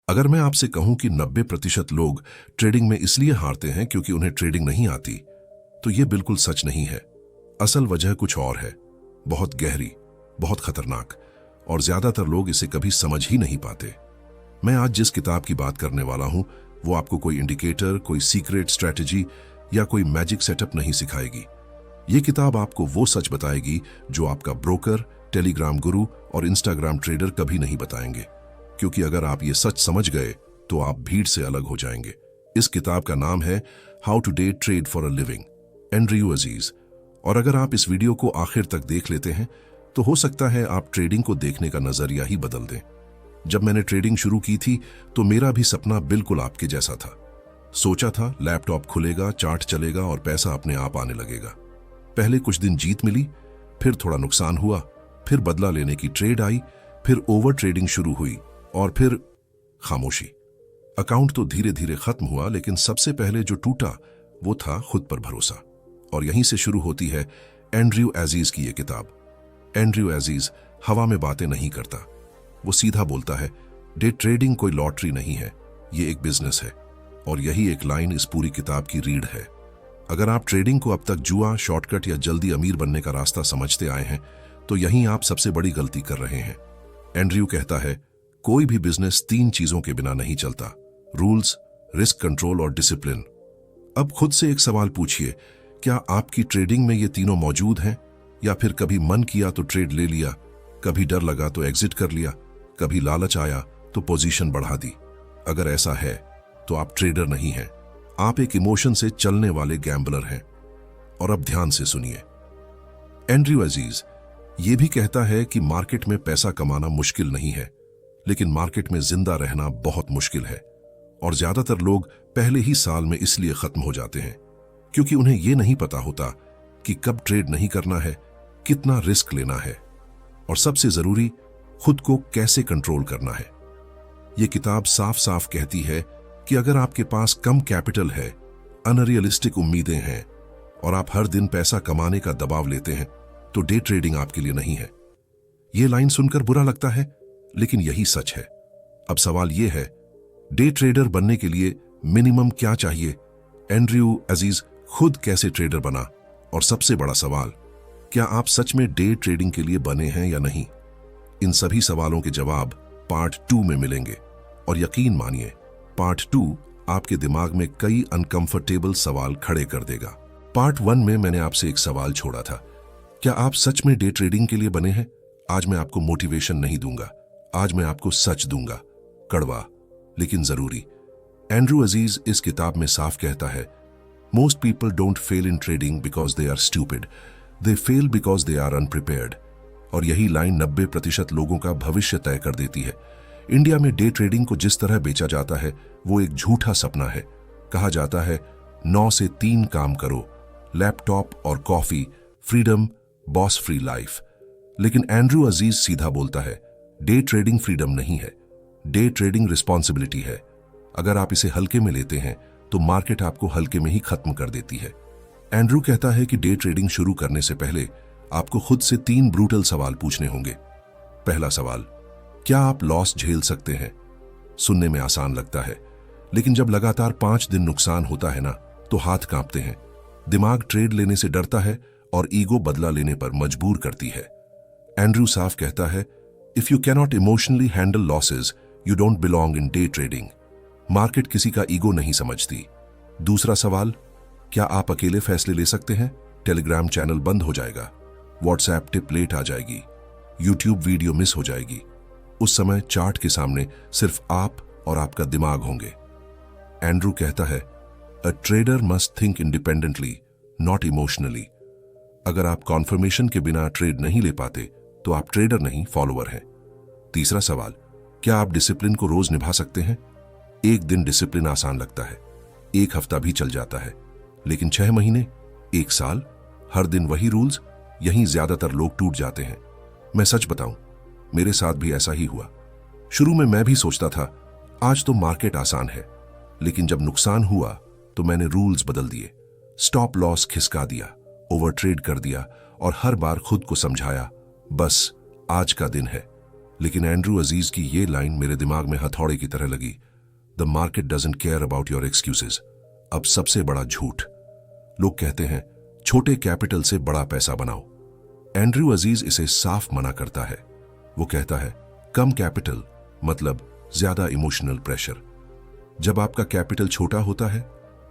अगर मैं आपसे कहूं कि 90% लोग ट्रेडिंग में इसलिए हारते हैं क्योंकि उन्हें ट्रेडिंग नहीं आती, तो यह बिल्कुल सच नहीं है। असल वजह कुछ और है, बहुत गहरी, बहुत खतरनाक, और ज्यादातर लोग इसे कभी समझ ही नहीं पाते। मैं आज जिस किताब की बात करने वाला हूं, वो आपको कोई इंडिकेटर, कोई सीक्रेट स्ट्रैटेजी या कोई मैजिक सेटअप नहीं सिखाएगी। ये किताब आपको वो सच बताएगी जो आपका ब्रोकर, टेलीग्राम गुरु और इंस्टाग्राम ट्रेडर कभी नहीं बताएंगे। क्योंकि अगर आप ये सच समझ गए तो आप भीड़ से अलग हो जाएंगे। इस किताब का नाम है how to day trade for a living, Andrew Aziz. और अगर आप इस वीडियो को आखिर तक देख लेते हैं तो हो सकता है आप ट्रेडिंग को देखने का नजरिया ही बदल दें। जब मैंने ट्रेडिंग शुरू की थी तो मेरा भी सपना बिल्कुल आपके जैसा था। सोचा था लैपटॉप खुलेगा, चार्ट चलेगा और पैसा अपने आप आने लगेगा। पहले कुछ दिन जीत मिली, फिर थोड़ा नुकसान हुआ, फिर बदला लेने की ट्रेड आई, फिर ओवर ट्रेडिंग शुरू हुई और फिर खामोशी। अकाउंट तो धीरे धीरे खत्म हुआ, लेकिन सबसे पहले जो टूटा वो था खुद पर भरोसा। और यहीं से शुरू होती है एंड्रयू अजीज की ये किताब। एंड्रयू अजीज हवा में बातें नहीं करता, वो सीधा बोलता है डे ट्रेडिंग कोई लॉटरी नहीं है, ये एक बिजनेस है। और यही एक लाइन इस पूरी किताब की रीढ़ है। अगर आप ट्रेडिंग को अब तक जुआ, शॉर्टकट या जल्दी अमीर बनने का रास्ता समझते आए हैं तो यहीं आप सबसे बड़ी गलती कर रहे हैं। एंड्रयू कहता है कोई भी बिजनेस 3 चीजों के बिना नहीं चलता, रूल्स, रिस्क कंट्रोल और डिसिप्लिन। अब खुद से एक सवाल पूछिए, क्या आपकी ट्रेडिंग में ये तीनों मौजूद हैं? या फिर कभी मन किया तो ट्रेड ले लिया, कभी डर लगा तो एग्जिट कर लिया, कभी लालच आया तो पोजीशन बढ़ा दी? अगर ऐसा है तो आप ट्रेडर नहीं हैं, आप एक इमोशन से चलने वाले गैम्बलर हैं। और अब ध्यान से सुनिए, एंड्रयू अजीज ये भी कहता है कि मार्केट में पैसा कमाना मुश्किल नहीं है, लेकिन मार्केट में जिंदा रहना बहुत मुश्किल है। और ज्यादातर लोग पहले ही साल में इसलिए खत्म हो जाते हैं क्योंकि उन्हें यह नहीं पता होता कि कब ट्रेड नहीं करना है, कितना रिस्क लेना है, और सबसे जरूरी खुद को कैसे कंट्रोल करना है। यह किताब साफ साफ कहती है कि अगर आपके पास कम कैपिटल है, अनरियलिस्टिक उम्मीदें हैं और आप हर दिन पैसा कमाने का दबाव लेते हैं तो डे ट्रेडिंग आपके लिए नहीं है। यह लाइन सुनकर बुरा लगता है, लेकिन यही सच है। अब सवाल यह है, डे ट्रेडर बनने के लिए मिनिमम क्या चाहिए? एंड्रयू अजीज खुद कैसे ट्रेडर बना? और सबसे बड़ा सवाल, क्या आप सच में डे ट्रेडिंग के लिए बने हैं या नहीं? इन सभी सवालों के जवाब पार्ट 2 में मिलेंगे। और यकीन मानिए, पार्ट 2 आपके दिमाग में कई अनकंफर्टेबल सवाल खड़े कर देगा। पार्ट 1 में मैंने आपसे एक सवाल छोड़ा था, क्या आप सच में डे ट्रेडिंग के लिए बने हैं? आज मैं आपको मोटिवेशन नहीं दूंगा, आज मैं आपको सच दूंगा, कड़वा लेकिन जरूरी। एंड्रयू अजीज इस किताब में साफ कहता है, most people don't fail in trading because they are stupid, they fail because they are unprepared. और यही लाइन 90% लोगों का भविष्य तय कर देती है। इंडिया में डे ट्रेडिंग को जिस तरह बेचा जाता है वो एक झूठा सपना है। कहा जाता है 9 से 3 काम करो, लैपटॉप और coffee, freedom, boss free life. लेकिन एंड्रयू अजीज सीधा बोलता है, डे ट्रेडिंग फ्रीडम नहीं है, डे ट्रेडिंग रिस्पॉन्सिबिलिटी है। अगर आप इसे हल्के में लेते हैं तो मार्केट आपको हल्के में ही खत्म कर देती है। एंड्रयू कहता है कि डे ट्रेडिंग शुरू करने से पहले आपको खुद से 3 ब्रूटल सवाल पूछने होंगे। पहला सवाल, क्या आप लॉस झेल सकते हैं? सुनने में आसान लगता है, लेकिन जब लगातार 5 दिन नुकसान होता है ना, तो हाथ कांपते हैं, दिमाग ट्रेड लेने से डरता है और ईगो बदला लेने पर मजबूर करती है। एंड्रयू साफ कहता है, if you cannot emotionally handle losses, you don't belong in day trading. Market किसी का ईगो नहीं समझती। दूसरा सवाल, क्या आप अकेले फैसले ले सकते हैं? टेलीग्राम चैनल बंद हो जाएगा, व्हाट्सएप टिप लेट आ जाएगी, यूट्यूब वीडियो मिस हो जाएगी। उस समय चार्ट के सामने सिर्फ आप और आपका दिमाग होंगे। एंड्रयू कहता है, a trader must think independently, not emotionally. अगर आप कॉन्फर्मेशन के बिना ट्रेड नहीं ले पाते तो आप ट्रेडर नहीं, फॉलोअर हैं। तीसरा सवाल, क्या आप डिसिप्लिन को रोज निभा सकते हैं? एक दिन डिसिप्लिन आसान लगता है, एक हफ्ता भी चल जाता है, लेकिन 6 महीने, 1 साल, हर दिन वही रूल्स, यहीं ज्यादातर लोग टूट जाते हैं। मैं सच बताऊं, मेरे साथ भी ऐसा ही हुआ। शुरू में मैं भी सोचता था आज तो मार्केट आसान है, लेकिन जब नुकसान हुआ तो मैंने रूल्स बदल दिए, स्टॉप लॉस खिसका दिया, ओवर ट्रेड कर दिया और हर बार खुद को समझाया, बस आज का दिन है, लेकिन एंड्रू अजीज की ये लाइन मेरे दिमाग में हथौड़े की तरह लगी। The market doesn't care about your excuses. अब सबसे बड़ा झूठ, लोग कहते हैं छोटे कैपिटल से बड़ा पैसा बनाओ। एंड्रू अजीज इसे साफ मना करता है। वो कहता है कम कैपिटल मतलब ज्यादा इमोशनल प्रेशर। जब आपका कैपिटल छोटा होता है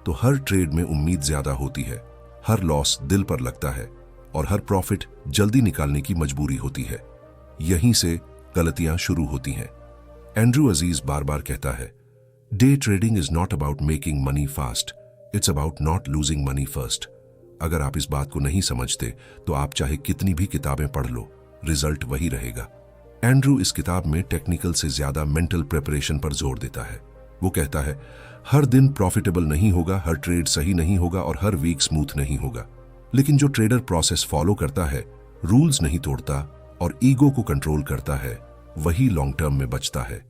तो हर ट्रेड में उम्मीद ज्यादा होती है, हर लॉस दिल पर लगता है और हर प्रॉफिट जल्दी निकालने की मजबूरी होती है। यहीं से गलतियां शुरू होती हैं। एंड्रू अजीज बार बार कहता है day trading is not about making money fast, it's about not losing money first. अगर आप इस बात को नहीं समझते तो आप चाहे कितनी भी किताबें पढ़ लो, रिजल्ट वही रहेगा। एंड्रू इस किताब में टेक्निकल से ज्यादा मेंटल प्रिपरेशन पर जोर देता है। वो कहता है हर दिन प्रॉफिटेबल नहीं होगा, हर ट्रेड सही नहीं होगा और हर वीक स्मूथ नहीं होगा, लेकिन जो ट्रेडर प्रोसेस फॉलो करता है, रूल्स नहीं तोड़ता और ईगो को कंट्रोल करता है, वही लॉन्ग टर्म में बचता है।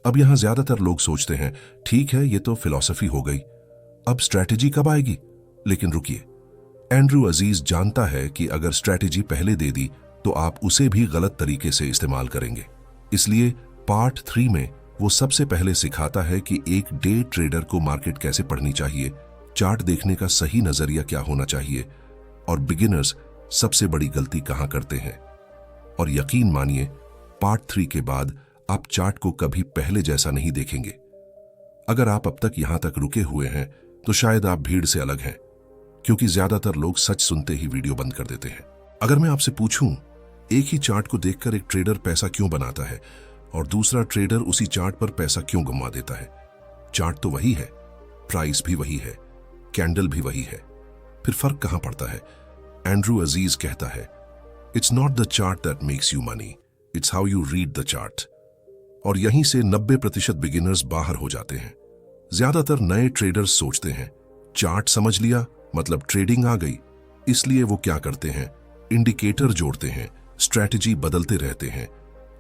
अब यहां ज्यादातर लोग सोचते हैं ठीक है ये तो फिलॉसफी हो गई, अब स्ट्रैटेजी कब आएगी? लेकिन रुकिए, एंड्रू अजीज जानता है कि अगर स्ट्रैटेजी पहले दे दी तो आप उसे भी गलत तरीके से इस्तेमाल करेंगे। इसलिए पार्ट 3 में वो सबसे पहले सिखाता है कि एक डे ट्रेडर को मार्केट कैसे पढ़नी चाहिए, चार्ट देखने का सही नजरिया क्या होना चाहिए और बिगिनर्स सबसे बड़ी गलती कहां करते हैं। और यकीन मानिए पार्ट 3 के बाद आप चार्ट को कभी पहले जैसा नहीं देखेंगे। अगर आप अब तक यहां तक रुके हुए हैं तो शायद आप भीड़ से अलग हैं, क्योंकि ज्यादातर लोग सच सुनते ही वीडियो बंद कर देते हैं। अगर मैं आपसे पूछूं एक ही चार्ट को देखकर एक ट्रेडर पैसा क्यों बनाता है और दूसरा ट्रेडर उसी चार्ट पर पैसा क्यों गंवा देता है? चार्ट तो वही है, प्राइस भी वही है, कैंडल भी वही है, फिर फर्क कहां पड़ता है? एंड्रू अजीज कहता है it's not the chart that makes you money, it's how you read the chart. और यहीं से 90% बिगिनर्स बाहर हो जाते हैं। ज्यादातर नए ट्रेडर्स सोचते हैं चार्ट समझ लिया मतलब ट्रेडिंग आ गई, इसलिए वो क्या करते हैं इंडिकेटर जोड़ते हैं, स्ट्रैटेजी बदलते रहते हैं,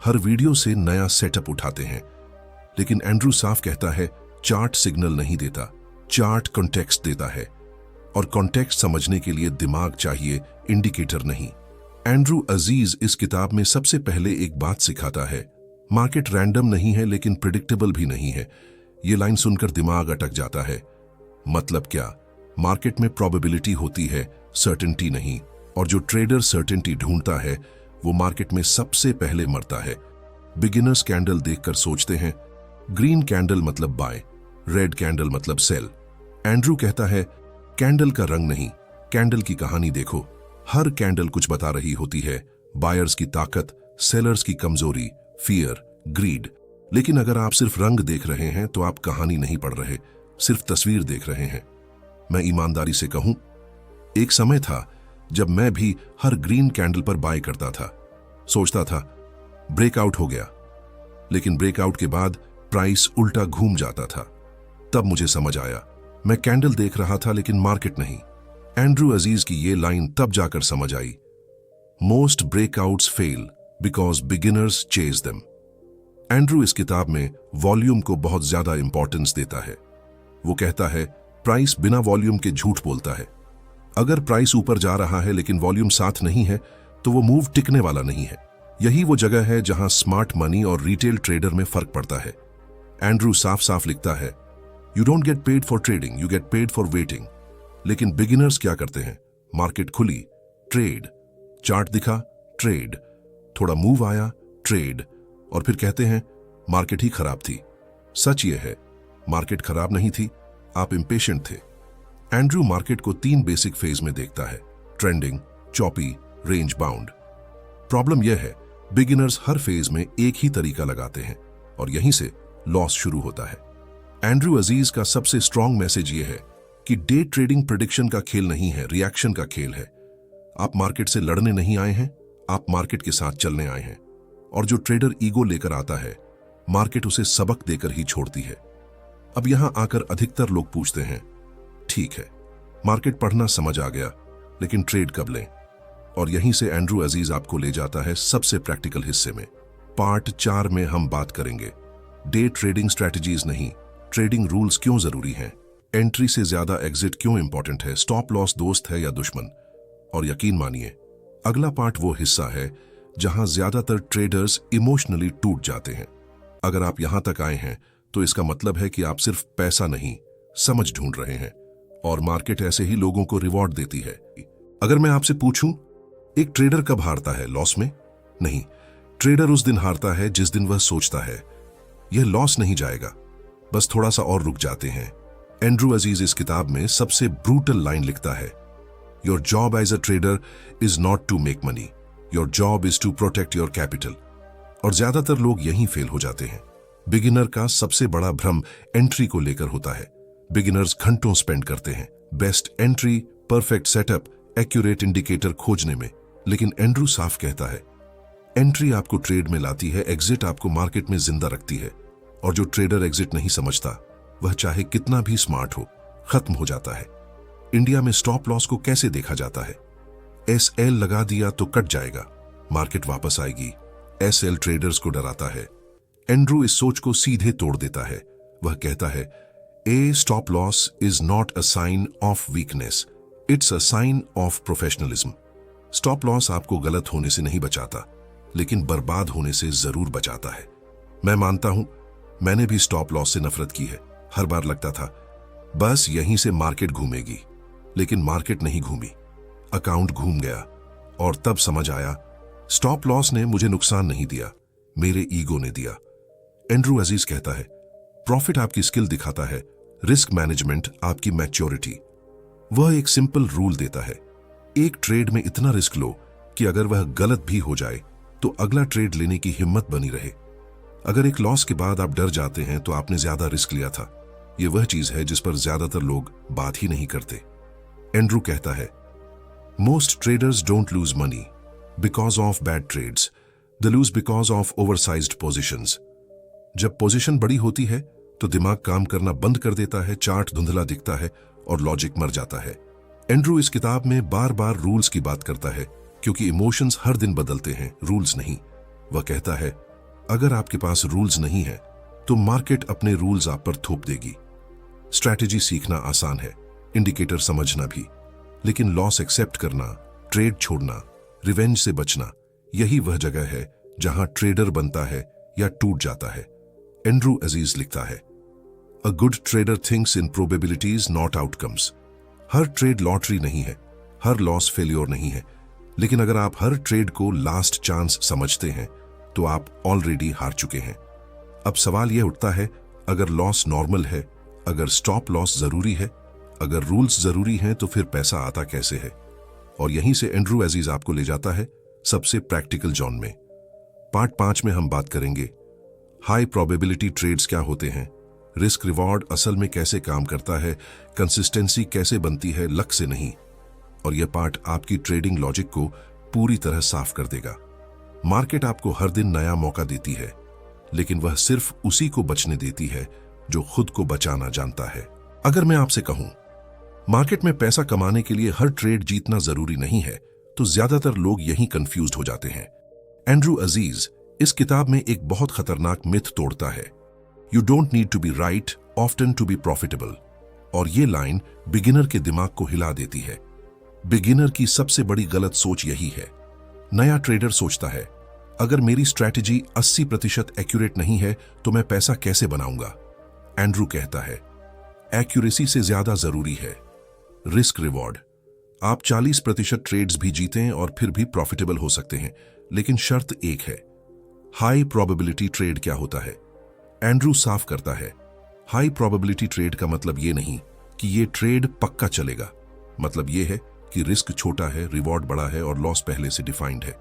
हर वीडियो से नया सेटअप उठाते हैं। लेकिन एंड्रू साफ कहता है चार्ट सिग्नल नहीं देता, चार्ट कॉन्टेक्स्ट देता है और कॉन्टेक्स्ट समझने के लिए दिमाग चाहिए, इंडिकेटर नहीं। एंड्रू अजीज इस किताब में सबसे पहले एक बात सिखाता है मार्केट रैंडम नहीं है लेकिन प्रिडिक्टेबल भी नहीं है। ये लाइन सुनकर दिमाग अटक जाता है। मतलब क्या? मार्केट में प्रोबेबिलिटी होती है, सर्टेनिटी नहीं, और जो ट्रेडर सर्टेनिटी ढूंढता है वो मार्केट में सबसे पहले मरता है। बिगिनर्स कैंडल देखकर सोचते हैं ग्रीन कैंडल मतलब बाय, रेड कैंडल मतलब सेल। एंड्रू कहता है कैंडल का रंग नहीं, कैंडल की कहानी देखो। हर कैंडल कुछ बता रही होती है, बायर्स की ताकत, सेलर्स की कमजोरी, फियर, ग्रीड। लेकिन अगर आप सिर्फ रंग देख रहे हैं तो आप कहानी नहीं पढ़ रहे, सिर्फ तस्वीर देख रहे हैं। मैं ईमानदारी से कहूं, एक समय था जब मैं भी हर ग्रीन कैंडल पर बाय करता था, सोचता था ब्रेकआउट हो गया, लेकिन ब्रेकआउट के बाद प्राइस उल्टा घूम जाता था। तब मुझे समझ आया मैं कैंडल देख रहा था लेकिन मार्केट नहीं। एंड्रू अजीज की ये लाइन तब जाकर समझ आई, most breakouts fail because beginners chase them. Andrew इस किताब में वॉल्यूम को बहुत ज्यादा इंपॉर्टेंस देता है। वो कहता है प्राइस बिना वॉल्यूम के झूठ बोलता है। अगर प्राइस ऊपर जा रहा है लेकिन वॉल्यूम साथ नहीं है तो वो मूव टिकने वाला नहीं है। यही वो जगह है जहां स्मार्ट मनी और रिटेल ट्रेडर में फर्क पड़ता है। एंड्रू साफ साफ लिखता है you don't get paid for trading, you get paid for waiting. लेकिन बिगिनर्स क्या करते हैं? मार्केट खुली, ट्रेड, चार्ट दिखा, ट्रेड, थोड़ा मूव आया, ट्रेड, और फिर कहते हैं मार्केट ही खराब थी। सच ये है मार्केट खराब नहीं थी, आप इंपेशेंट थे। एंड्रू मार्केट को 3 बेसिक फेज में देखता है, trending, choppy, range bound. Problem यह है बिगिनर्स हर फेज में एक ही तरीका लगाते हैं और यहीं से लॉस शुरू होता है। एंड्रू अजीज का सबसे स्ट्रॉन्ग मैसेज यह है कि डे ट्रेडिंग प्रेडिक्शन का खेल नहीं है, रिएक्शन का खेल है। आप मार्केट से लड़ने नहीं आए हैं, आप मार्केट के साथ चलने आए हैं। और जो ट्रेडर ईगो लेकर आता है, मार्केट उसे सबक देकर ही छोड़ती है। अब यहां आकर अधिकतर लोग पूछते हैं ठीक है मार्केट पढ़ना समझ आ गया, लेकिन ट्रेड कब लें? और यहीं से एंड्रू अजीज आपको ले जाता है सबसे प्रैक्टिकल हिस्से में। पार्ट 4 में हम बात करेंगे डे ट्रेडिंग स्ट्रैटेजीज नहीं, ट्रेडिंग रूल्स क्यों जरूरी हैं, एंट्री से ज्यादा एग्जिट क्यों इंपॉर्टेंट है, स्टॉप लॉस दोस्त है या दुश्मन। और यकीन मानिए अगला पार्ट वो हिस्सा है जहां ज्यादातर ट्रेडर्स इमोशनली टूट जाते हैं। अगर आप यहां तक आए हैं तो इसका मतलब है कि आप सिर्फ पैसा नहीं, समझ ढूंढ रहे हैं, और मार्केट ऐसे ही लोगों को रिवॉर्ड देती है। अगर मैं आपसे पूछूं, एक ट्रेडर कब हारता है? लॉस में नहीं। ट्रेडर उस दिन हारता है जिस दिन वह सोचता है यह लॉस नहीं जाएगा, बस थोड़ा सा और रुक जाते हैं। एंड्रू अजीज इस किताब में सबसे ब्रूटल लाइन लिखता है, your job as a trader is not to make money, your job is to protect your capital. और ज्यादातर लोग यहीं फेल हो जाते हैं। बिगिनर का सबसे बड़ा भ्रम एंट्री को लेकर होता है। बिगिनर्स घंटों स्पेंड करते हैं best entry, perfect setup, accurate indicator खोजने में, लेकिन एंड्रू साफ कहता है एंट्री आपको ट्रेड में लाती है, एग्जिट आपको मार्केट में जिंदा रखती है। और जो ट्रेडर एग्जिट नहीं समझता वह चाहे कितना भी स्मार्ट हो, खत्म हो जाता है। इंडिया में स्टॉप लॉस को कैसे देखा जाता है? SL लगा दिया तो कट जाएगा, मार्केट वापस आएगी। SL ट्रेडर्स को डराता है। एंड्रू इस सोच को सीधे तोड़ देता है। वह कहता है a stop loss is not a sign of weakness, it's a sign of professionalism. Stop loss आपको गलत होने से नहीं बचाता, लेकिन बर्बाद होने से जरूर बचाता है। मैं मानता हूं, मैंने भी स्टॉप लॉस से नफरत की है। हर बार लगता था बस यहीं से मार्केट घूमेगी, लेकिन मार्केट नहीं घूमी, अकाउंट घूम गया। और तब समझ आया स्टॉप लॉस ने मुझे नुकसान नहीं दिया, मेरे ईगो ने दिया। एंड्रू अजीज कहता है प्रॉफिट आपकी स्किल दिखाता है, रिस्क मैनेजमेंट आपकी मैच्योरिटी। वह एक सिंपल रूल देता है, एक ट्रेड में इतना रिस्क लो कि अगर वह गलत भी हो जाए तो अगला ट्रेड लेने की हिम्मत बनी रहे। अगर एक लॉस के बाद आप डर जाते हैं तो आपने ज्यादा रिस्क लिया था। यह वह चीज है जिस पर ज्यादातर लोग बात ही नहीं करते। एंड्रू कहता है most traders don't lose money because of bad trades, they lose because of oversized positions. जब पोजीशन बड़ी होती है तो दिमाग काम करना बंद कर देता है, चार्ट धुंधला दिखता है और लॉजिक मर जाता है। एंड्रू इस किताब में बार बार रूल्स की बात करता है, क्योंकि इमोशंस हर दिन बदलते हैं, रूल्स नहीं। वह कहता है अगर आपके पास रूल्स नहीं है तो मार्केट अपने रूल्स आप पर थोप देगी। स्ट्रैटेजी सीखना आसान है, इंडिकेटर समझना भी, लेकिन लॉस एक्सेप्ट करना, ट्रेड छोड़ना, रिवेंज से बचना, यही वह जगह है जहां ट्रेडर बनता है या टूट जाता है। एंड्रू अजीज लिखता है a good trader thinks in probabilities not outcomes. Her trade lottery नहीं है, हर लॉस फेल्योर नहीं है, लेकिन अगर आप हर ट्रेड को लास्ट चांस समझते हैं तो आप ऑलरेडी हार चुके हैं। अब सवाल यह उठता है अगर लॉस नॉर्मल है, अगर स्टॉप लॉस जरूरी है, अगर रूल्स जरूरी हैं, तो फिर पैसा आता कैसे है? और यहीं से एंड्रू अजीज आपको ले जाता है सबसे प्रैक्टिकल जोन में। पार्ट 5 में हम बात करेंगे हाई प्रोबेबिलिटी ट्रेड्स क्या होते हैं, रिस्क रिवॉर्ड असल में कैसे काम करता है, कंसिस्टेंसी कैसे बनती है लक से नहीं। और यह पार्ट आपकी ट्रेडिंग लॉजिक को पूरी तरह साफ कर देगा। मार्केट आपको हर दिन नया मौका देती है, लेकिन वह सिर्फ उसी को बचने देती है जो खुद को बचाना जानता है। अगर मैं आपसे कहूं मार्केट में पैसा कमाने के लिए हर ट्रेड जीतना जरूरी नहीं है, तो ज्यादातर लोग यहीं कंफ्यूज्ड हो जाते हैं। एंड्रू अजीज इस किताब में एक बहुत खतरनाक मिथ तोड़ता है, you don't need to be right often to be profitable. और ये लाइन बिगिनर के दिमाग को हिला देती है। बिगिनर की सबसे बड़ी गलत सोच यही है। नया ट्रेडर सोचता है अगर मेरी स्ट्रैटेजी 80% एक्यूरेट नहीं है तो मैं पैसा कैसे बनाऊंगा। एंड्रू कहता है एक्यूरेसी से ज्यादा जरूरी है रिस्क रिवॉर्ड। आप 40% ट्रेड्स भी जीतें और फिर भी प्रॉफिटेबल हो सकते हैं, लेकिन शर्त एक है। हाई प्रोबेबिलिटी ट्रेड क्या होता है? एंड्रू साफ करता है हाई प्रोबेबिलिटी ट्रेड का मतलब ये नहीं कि ये ट्रेड पक्का चलेगा, मतलब ये है कि रिस्क छोटा है, रिवॉर्ड बड़ा है और लॉस पहले से डिफाइंड है।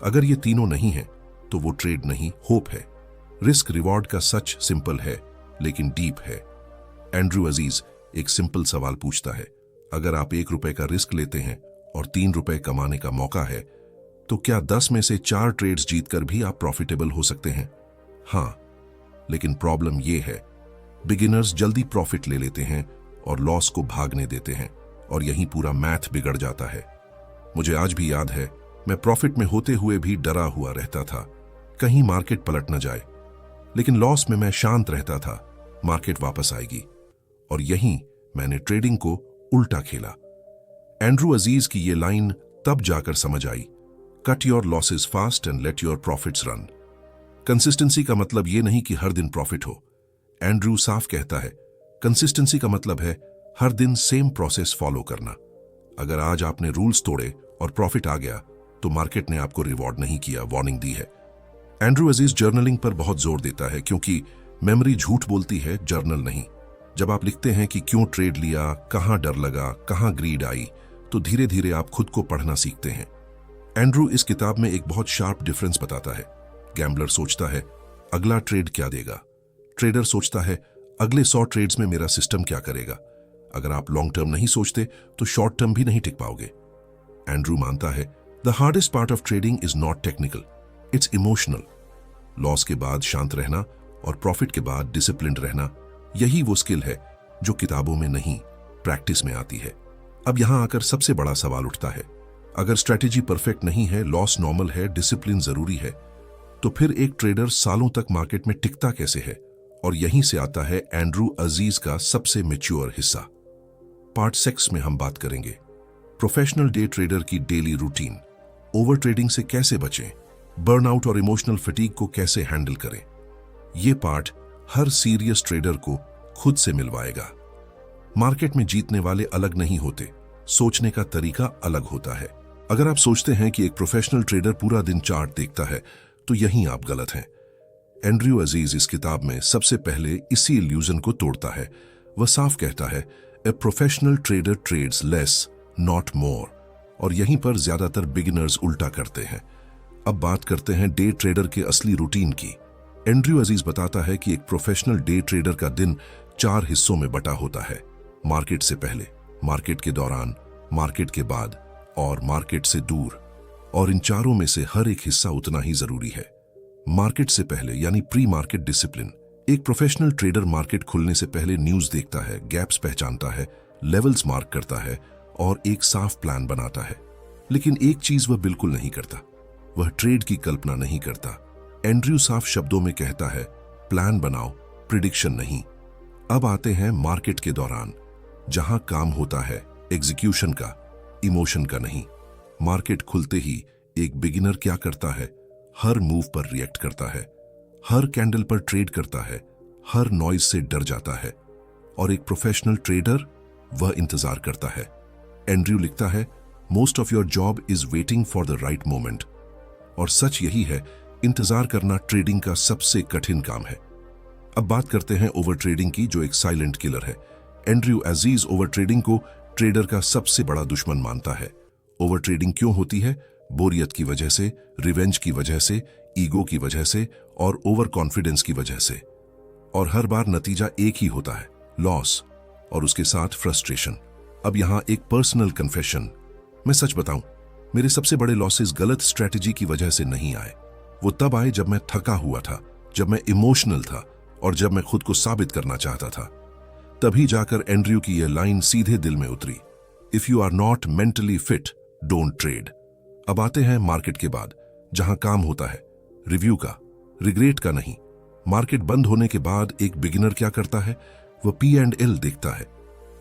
अगर ये तीनों नहीं है तो वो ट्रेड नहीं, होप है। रिस्क रिवॉर्ड का सच सिंपल है लेकिन डीप है। एंड्रू अजीज एक सिंपल सवाल पूछता है, अगर आप ₹1 का रिस्क लेते हैं और ₹3 कमाने का मौका है, तो क्या 10 में से 4 ट्रेड्स जीतकर भी आप प्रॉफिटेबल हो सकते हैं? हाँ, लेकिन प्रॉब्लम यह है बिगिनर्स जल्दी प्रॉफिट ले लेते हैं और लॉस को भागने देते हैं, और यहीं पूरा मैथ बिगड़ जाता है। मुझे आज भी याद है, मैं प्रॉफिट में होते हुए भी डरा हुआ रहता था, कहीं मार्केट पलट न जाए। लेकिन लॉस में मैं शांत रहता था, मार्केट वापस आएगी। और यहीं मैंने ट्रेडिंग को उल्टा खेला। एंड्रू अजीज की ये लाइन तब जाकर समझ I cut your losses fast and let your profits run. Consistency का मतलब ये नहीं कि हर दिन प्रॉफिट हो। एंड्रयू साफ कहता है, कंसिस्टेंसी का मतलब है हर दिन सेम प्रोसेस फॉलो करना। अगर आज आपने रूल्स तोड़े और प्रॉफिट आ गया तो मार्केट ने आपको रिवॉर्ड नहीं किया, वार्निंग दी है। एंड्रयू अजीज जर्नलिंग पर बहुत जोर देता है क्योंकि मेमोरी झूठ बोलती है, जर्नल नहीं। जब आप लिखते हैं कि क्यों ट्रेड लिया, कहां डर लगा, कहां ग्रीड आई, तो धीरे धीरे आप खुद को पढ़ना सीखते हैं। एंड्रयू इस किताब में एक बहुत शार्प डिफरेंस बताता है। गैम्बलर सोचता है अगला ट्रेड क्या देगा, ट्रेडर सोचता है अगले 100 ट्रेड्स में मेरा सिस्टम क्या करेगा। अगर आप लॉन्ग टर्म नहीं सोचते तो शॉर्ट टर्म भी नहीं टिक पाओगे। एंड्रयू मानता है the hardest part of trading is not technical, it's emotional. Loss के बाद शांत रहना और प्रॉफिट के बाद डिसिप्लिन्ड रहना, यही वो स्किल है जो किताबों में नहीं, प्रैक्टिस में आती है। अब यहां आकर सबसे बड़ा सवाल उठता है, अगर स्ट्रैटेजी परफेक्ट नहीं है, लॉस नॉर्मल है, डिसिप्लिन जरूरी है, तो फिर एक ट्रेडर सालों तक मार्केट में टिकता कैसे है? और यहीं से आता है एंड्रयू अजीज का सबसे मैच्योर हिस्सा। पार्ट 6 में हम बात करेंगे प्रोफेशनल डे ट्रेडर की डेली रूटीन, ओवर ट्रेडिंग से कैसे बचें, बर्नआउट और इमोशनल फटीग को कैसे हैंडल करें। ये पार्ट हर सीरियस ट्रेडर को खुद से मिलवाएगा। मार्केट में जीतने वाले अलग नहीं होते, सोचने का तरीका अलग होता है। अगर आप सोचते हैं कि एक प्रोफेशनल ट्रेडर पूरा दिन चार्ट देखता है तो यहीं आप गलत हैं। एंड्रयू अजीज इस किताब में सबसे पहले इसी इल्यूजन को तोड़ता है। वह साफ कहता है a professional trader trades less not more, और यहीं पर ज्यादातर बिगिनर्स उल्टा करते हैं। अब बात करते हैं डे ट्रेडर के असली रूटीन की। एंड्रयू अजीज बताता है कि एक प्रोफेशनल डे ट्रेडर का दिन 4 हिस्सों में बटा होता है, मार्केट से पहले, मार्केट के दौरान, मार्केट के बाद और मार्केट से दूर। और इन चारों में से हर एक हिस्सा उतना ही जरूरी है। मार्केट से पहले यानी प्री मार्केट डिसिप्लिन। एक प्रोफेशनल ट्रेडर मार्केट खुलने से पहले न्यूज देखता है, गैप्स पहचानता है, लेवल्स मार्क करता है और एक साफ प्लान बनाता है। लेकिन एक चीज वह बिल्कुल नहीं करता, वह ट्रेड की कल्पना नहीं करता। एंड्रयू साफ शब्दों में कहता है प्लान बनाओ, प्रिडिक्शन नहीं। अब आते हैं मार्केट के दौरान, जहां काम होता है एग्जीक्यूशन का, इमोशन का नहीं। मार्केट खुलते ही एक बिगिनर क्या करता है? हर मूव पर रिएक्ट करता है, हर कैंडल पर ट्रेड करता है, हर नॉइज से डर जाता है। और एक प्रोफेशनल ट्रेडर वह इंतजार करता है। एंड्रयू लिखता है most of your job is waiting for the right moment. और सच यही है, इंतजार करना ट्रेडिंग का सबसे कठिन काम है। अब बात करते हैं ओवर ट्रेडिंग की, जो एक साइलेंट किलर है। एंड्रयू अजीज ओवर ट्रेडिंग को ट्रेडर का सबसे बड़ा दुश्मन मानता है। ओवर ट्रेडिंग क्यों होती है? बोरियत की वजह से, रिवेंज की वजह से, ईगो की वजह से और ओवर कॉन्फिडेंस की वजह से। और हर बार नतीजा एक ही होता है, लॉस और उसके साथ फ्रस्ट्रेशन। अब यहां एक पर्सनल कन्फेशन, मैं सच बताऊं, मेरे सबसे बड़े लॉसेस गलत स्ट्रेटजी की वजह से नहीं आए। वो तब आए जब मैं थका हुआ था, जब मैं इमोशनल था और जब मैं खुद को साबित करना चाहता था। तभी जाकर एंड्रयू की यह लाइन सीधे दिल में उतरी, if you are not mentally fit don't trade. अब आते हैं मार्केट के बाद, जहां काम होता है रिव्यू का, रिग्रेट का नहीं। मार्केट बंद होने के बाद एक बिगिनर क्या करता है? वह P&L देखता है।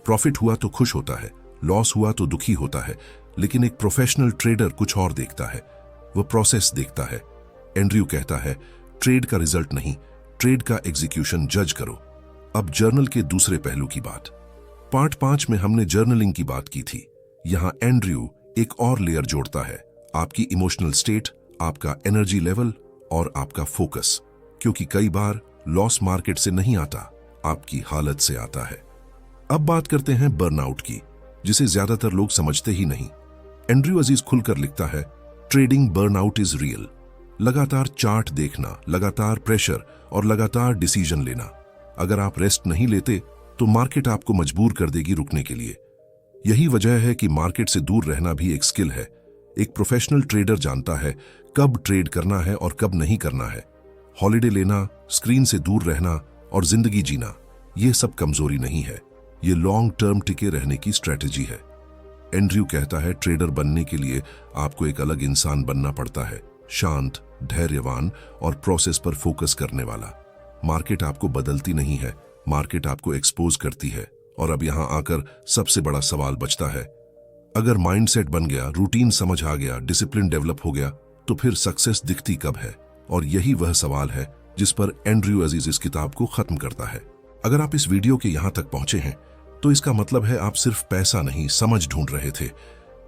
प्रॉफिट हुआ तो खुश होता है, लॉस हुआ तो दुखी होता है। लेकिन एक प्रोफेशनल ट्रेडर कुछ और देखता है, वह प्रोसेस देखता है। एंड्रयू कहता है ट्रेड का रिजल्ट नहीं, ट्रेड का एग्जीक्यूशन जज करो। अब जर्नल के दूसरे पहलू की बात। पार्ट 5 में हमने जर्नलिंग की बात की थी। यहां एंड्रयू एक और लेयर जोड़ता है, आपकी इमोशनल स्टेट, आपका एनर्जी लेवल और आपका फोकस। क्योंकि कई बार लॉस मार्केट से नहीं आता, आपकी हालत से आता है। अब बात करते हैं बर्नआउट की, जिसे ज्यादातर लोग समझते ही नहीं। एंड्रयू अजीज खुलकर लिखता है ट्रेडिंग बर्नआउट इज रियल। लगातार चार्ट देखना, लगातार प्रेशर और लगातार डिसीजन लेना। अगर आप रेस्ट नहीं लेते तो मार्केट आपको मजबूर कर देगी रुकने के लिए। यही वजह है कि मार्केट से दूर रहना भी एक स्किल है। एक प्रोफेशनल ट्रेडर जानता है कब ट्रेड करना है और कब नहीं करना है। हॉलिडे लेना, स्क्रीन से दूर रहना और जिंदगी जीना, ये सब कमजोरी नहीं है, ये लॉन्ग टर्म टिके रहने की स्ट्रेटेजी है। एंड्रयू कहता है ट्रेडर बनने के लिए आपको एक अलग इंसान बनना पड़ता है, शांत, धैर्यवान और प्रोसेस पर फोकस करने वाला। मार्केट आपको बदलती नहीं है, मार्केट आपको एक्सपोज करती है। और अब यहां आकर सबसे बड़ा सवाल बचता है, अगर माइंडसेट बन गया, रूटीन समझ आ गया, डिसिप्लिन डेवलप हो गया, तो फिर सक्सेस दिखती कब है? और यही वह सवाल है जिस पर एंड्रयू अजीज इस किताब को खत्म करता है। अगर आप इस वीडियो के यहां तक पहुंचे हैं तो इसका मतलब है आप सिर्फ पैसा नहीं, समझ ढूंढ रहे थे,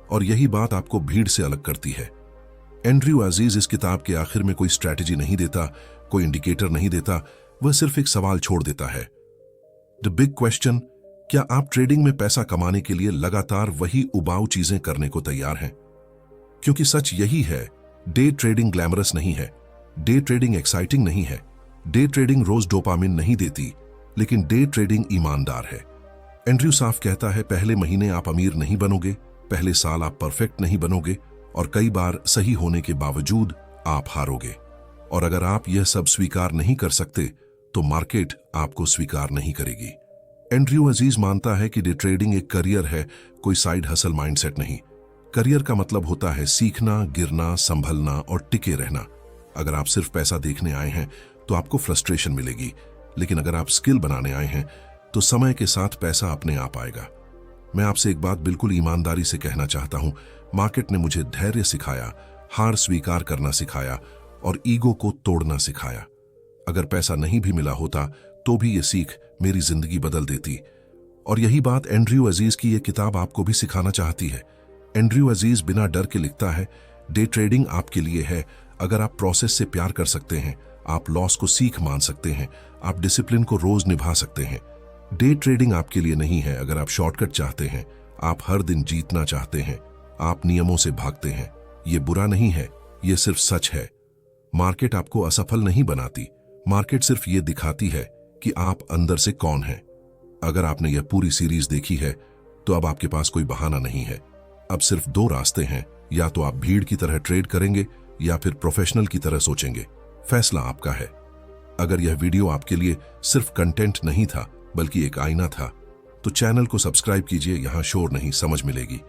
और यही बात आपको भीड़ से अलग करती है। एंड्रयू अजीज इस किताब के आखिर में कोई स्ट्रैटेजी नहीं देता, कोई इंडिकेटर नहीं देता, वह सिर्फ एक सवाल छोड़ देता है। द बिग क्वेश्चन, क्या आप ट्रेडिंग में पैसा कमाने के लिए लगातार वही उबाऊ चीजें करने को तैयार हैं? क्योंकि सच यही है, डे ट्रेडिंग ग्लैमरस नहीं है, डे ट्रेडिंग एक्साइटिंग नहीं है, डे ट्रेडिंग रोज डोपामिन नहीं देती, लेकिन डे ट्रेडिंग ईमानदार है। एंड्रयू साफ कहता है, पहले महीने आप अमीर नहीं बनोगे, पहले साल आप परफेक्ट नहीं बनोगे, और कई बार सही होने के बावजूद आप हारोगे। और अगर आप यह सब स्वीकार नहीं कर सकते तो मार्केट आपको स्वीकार नहीं करेगी। एंड्रयू अजीज मानता है कि डे ट्रेडिंग एक करियर है, कोई साइड हसल माइंडसेट नहीं। करियर का मतलब होता है सीखना, गिरना, संभलना और टिके रहना। अगर आप सिर्फ पैसा देखने आए हैं तो आपको फ्रस्ट्रेशन मिलेगी, लेकिन अगर आप स्किल बनाने आए हैं तो समय के साथ पैसा अपने आप आएगा। मैं आपसे एक बात बिल्कुल ईमानदारी से कहना चाहता हूं, मार्केट ने मुझे धैर्य सिखाया, हार स्वीकार करना सिखाया और ईगो को तोड़ना सिखाया। अगर पैसा नहीं भी मिला होता तो भी ये सीख मेरी जिंदगी बदल देती। और यही बात एंड्रयू अजीज की ये किताब आपको भी सिखाना चाहती है। एंड्रयू अजीज बिना डर के लिखता है, डे ट्रेडिंग आपके लिए है अगर आप प्रोसेस से प्यार कर सकते हैं, आप लॉस को सीख मान सकते हैं, आप डिसिप्लिन को रोज निभा सकते हैं। डे ट्रेडिंग आपके लिए नहीं है अगर आप शॉर्टकट चाहते हैं, आप हर दिन जीतना चाहते हैं, आप नियमों से भागते हैं। ये बुरा नहीं है, ये सिर्फ सच है। मार्केट आपको असफल नहीं बनाती, मार्केट सिर्फ ये दिखाती है कि आप अंदर से कौन हैं। अगर आपने यह पूरी सीरीज देखी है तो अब आपके पास कोई बहाना नहीं है। अब सिर्फ दो रास्ते हैं, या तो आप भीड़ की तरह ट्रेड करेंगे या फिर प्रोफेशनल की तरह सोचेंगे। फैसला आपका है। अगर यह वीडियो आपके लिए सिर्फ कंटेंट नहीं था बल्कि एक आईना था तो चैनल को सब्सक्राइब कीजिए, यहां शोर नहीं, समझ मिलेगी।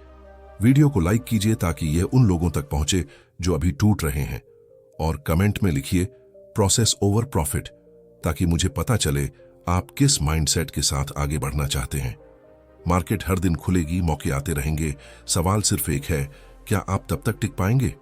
वीडियो को लाइक कीजिए ताकि यह उन लोगों तक पहुंचे जो अभी टूट रहे हैं, और कमेंट में लिखिए प्रोसेस ओवर प्रॉफिट, ताकि मुझे पता चले आप किस माइंडसेट के साथ आगे बढ़ना चाहते हैं। मार्केट हर दिन खुलेगी, मौके आते रहेंगे, सवाल सिर्फ एक है, क्या आप तब तक टिक पाएंगे?